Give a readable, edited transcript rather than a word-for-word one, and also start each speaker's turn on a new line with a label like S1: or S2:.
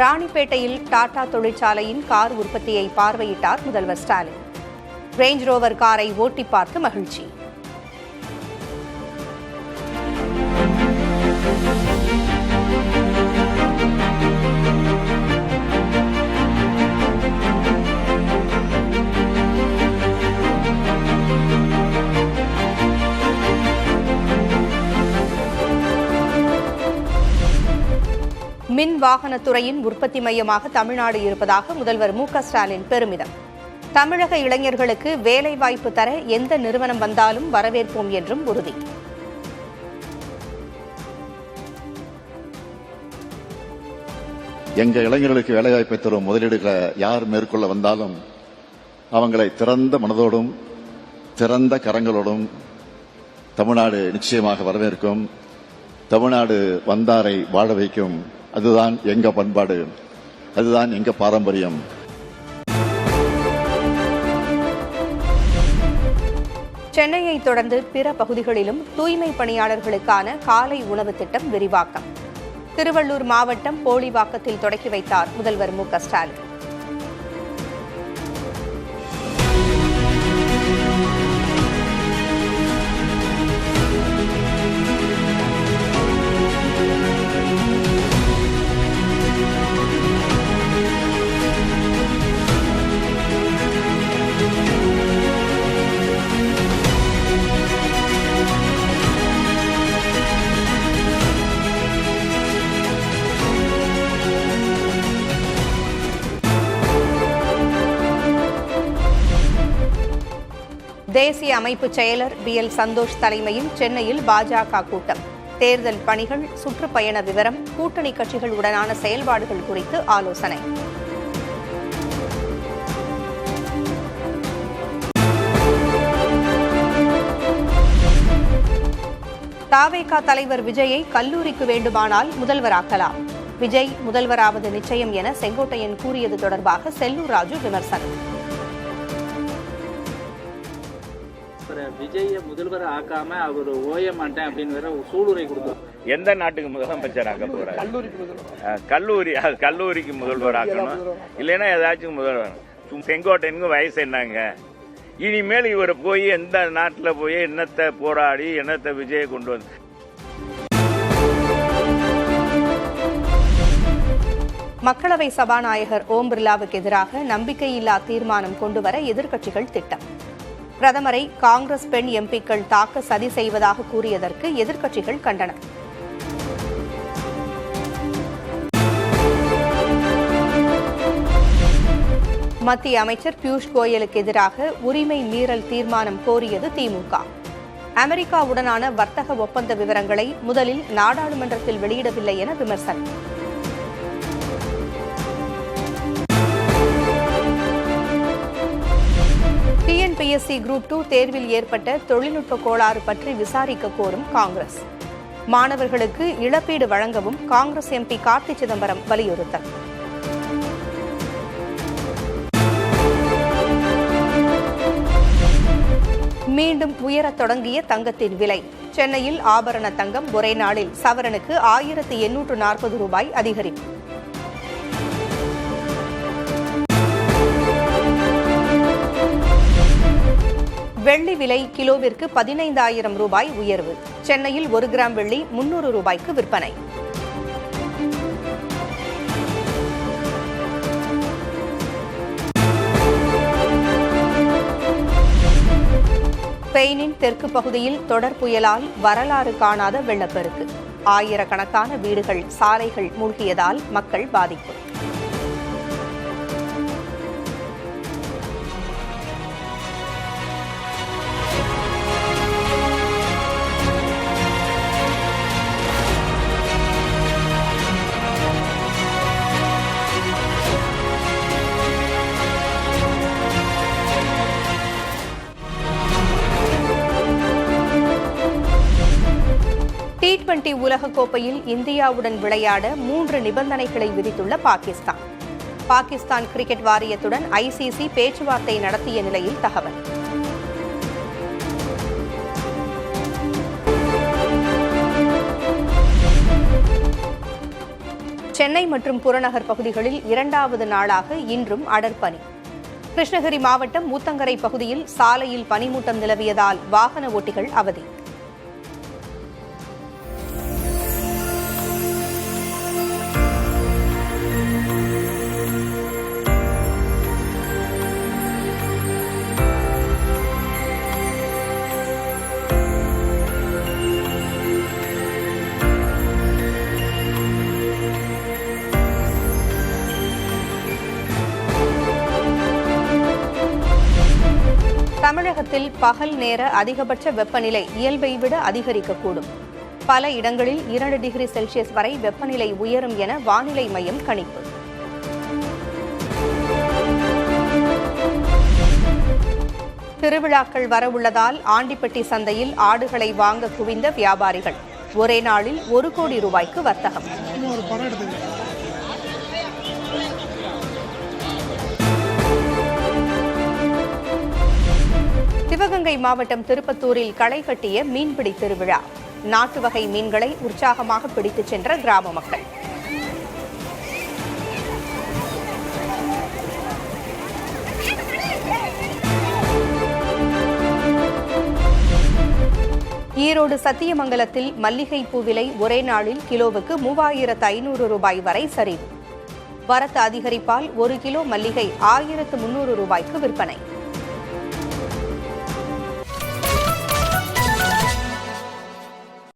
S1: ராணிப்பேட்டையில் Tata தொழிற்சாலையின் car உற்பத்தியை பார்வையிட்டார் முதல்வர் ஸ்டாலின். ரேஞ்ச் ரோவர் காரை ஓட்டி பார்த்து மகிழ்ச்சி. மின் வாகனத்துறையின் உற்பத்தி மையமாக தமிழ்நாடு இருப்பதாக முதல்வர் மு.க.ஸ்டாலின் பெருமிதம். தமிழக இளைஞர்களுக்கு வேலைவாய்ப்பு தர எந்த நிறுவனம் வந்தாலும் வரவேற்போம் என்றும் உறுதி.
S2: எங்க இளைஞர்களுக்கு வேலைவாய்ப்பை தரும் முதலீடுகளை யார் மேற்கொள்ள வந்தாலும் அவங்களை திறந்த மனதோடும் திறந்த கரங்களோடும் தமிழ்நாடு நிச்சயமாக வரவேற்கும். தமிழ்நாடு வந்தாரை வாழ வைக்கும். அதுதான் எங்க பண்பாடு, அதுதான் எங்க பாரம்பரியம்.
S1: சென்னையை தொடர்ந்து பிற பகுதிகளிலும் தூய்மை பணியாளர்களுக்கான காலை உணவு திட்டம் விரிவாக்கம். திருவள்ளூர் மாவட்டம் போலிவாக்கத்தில் தொடக்கி வைத்தார் முதல்வர் மு.க.ஸ்டாலின். தேசிய அமைப்பு செயலர் பி.எல். சந்தோஷ் தலைமையில் சென்னையில் பாஜக கூட்டம். தேர்தல் பணிகள், சுற்றுப்பயண விவரம், கூட்டணி கட்சிகள் உடனான செயல்பாடுகள் குறித்து ஆலோசனை. தவேக தலைவர் விஜயை கல்லூரிக்கு வேண்டுமானால் முதல்வராக்கலாம். விஜய் முதல்வராவது நிச்சயம் என செங்கோட்டையன் கூறியது தொடர்பாக செல்லூர் ராஜு விமர்சனம்.
S3: விஜய முதல்வர் ஆக்காம அவர் ஓய மாட்டேன் அப்படின்னு வேற சூளுரை கொடுத்தார்.
S4: எந்த நாட்டுக்கு முதலமைச்சர் ஆக்க போறாரு? கல்லூரிக்கு முதல்வர் ஆக்கணும், இல்லைன்னா ஏதாச்சும் முதல்வர். செங்கோட்டையனுக்கு வயசு என்னங்க? இனிமேல் இவர் போய் எந்த நாட்டில் போய் என்னத்தை போராடி என்னத்தை விஜயை கொண்டு வந்து.
S1: மக்களவை சபாநாயகர் ஓம் பிர்லாவுக்கு எதிராக நம்பிக்கையில்லா தீர்மானம் கொண்டுவர எதிர்க்கட்சிகள் திட்டம். பிரதமரை காங்கிரஸ் பெண் எம்பிக்கள் தாக்க சதி செய்வதாக கூறியதற்கு எதிர்க்கட்சிகள் கண்டனம். மத்திய அமைச்சர் பியூஷ் கோயலுக்கு எதிராக உரிமை மீறல் தீர்மானம் கோரியது திமுக. அமெரிக்காவுடனான வர்த்தக ஒப்பந்த விவரங்களை முதலில் நாடாளுமன்றத்தில் வெளியிடவில்லை என விமர்சனம். டிஎன்பிஎஸ்சி குரூப் 2 தேர்வில் ஏற்பட்ட தொழில்நுட்ப கோளாறு பற்றி விசாரிக்க கோரும் காங்கிரஸ். மாணவர்களுக்கு இழப்பீடு வழங்கவும் காங்கிரஸ் எம்பி கார்த்தி சிதம்பரம் வலியுறுத்தல். மீண்டும் உயரத் தொடங்கிய தங்கத்தின் விலை. சென்னையில் ஆபரண தங்கம் ஒரே நாளில் சவரனுக்கு 1840 ரூபாய் அதிகரிப்பு. வெள்ளி விலை கிலோவிற்கு 15,000 ரூபாய் உயர்வு. சென்னையில் 1 கிராம் வெள்ளி 300 ரூபாய்க்கு விற்பனை. ஸ்பெயினின் தெற்கு பகுதியில் தொடர் புயலால் வரலாறு காணாத வெள்ளப்பெருக்கு. ஆயிரக்கணக்கான வீடுகள், சாலைகள் மூழ்கியதால் மக்கள் பாதிப்பு. T20 உலகக்கோப்பையில் இந்தியாவுடன் விளையாட 3 நிபந்தனைகளை விதித்துள்ள பாகிஸ்தான். பாகிஸ்தான் கிரிக்கெட் வாரியத்துடன் ICC பேச்சுவார்த்தை நடத்திய நிலையில் தகவல். சென்னை மற்றும் புறநகர் பகுதிகளில் 2வது நாளாக இன்றும் அடர்பனி. கிருஷ்ணகிரி மாவட்டம் ஊத்தங்கரை பகுதியில் சாலையில் பனிமூட்டம் நிலவியதால் வாகன ஓட்டிகள் அவதி. தமிழகத்தில் பகல் நேர அதிகபட்ச வெப்பநிலை இயல்பை விட அதிகரிக்கக்கூடும். பல இடங்களில் 2 டிகிரி செல்சியஸ் வரை வெப்பநிலை உயரும் என வானிலை மையம் கணிப்பு. திருவிழாக்கள் வரவுள்ளதால் ஆண்டிப்பட்டி சந்தையில் ஆடுகளை வாங்க குவிந்த வியாபாரிகள். ஒரே நாளில் 1 கோடி ரூபாய்க்கு வர்த்தகம். சிவகங்கை மாவட்டம் திருப்பத்தூரில் களை கட்டிய மீன்பிடி திருவிழா. நாட்டு வகை மீன்களை உற்சாகமாக பிடித்துச் சென்ற கிராம மக்கள். ஈரோடு சத்தியமங்கலத்தில் மல்லிகைப்பூ விலை ஒரே நாளில் கிலோவுக்கு 3500 ரூபாய் வரை சரிவு. வரத்து அதிகரிப்பால் 1 கிலோ மல்லிகை 1300 ரூபாய்க்கு விற்பனை.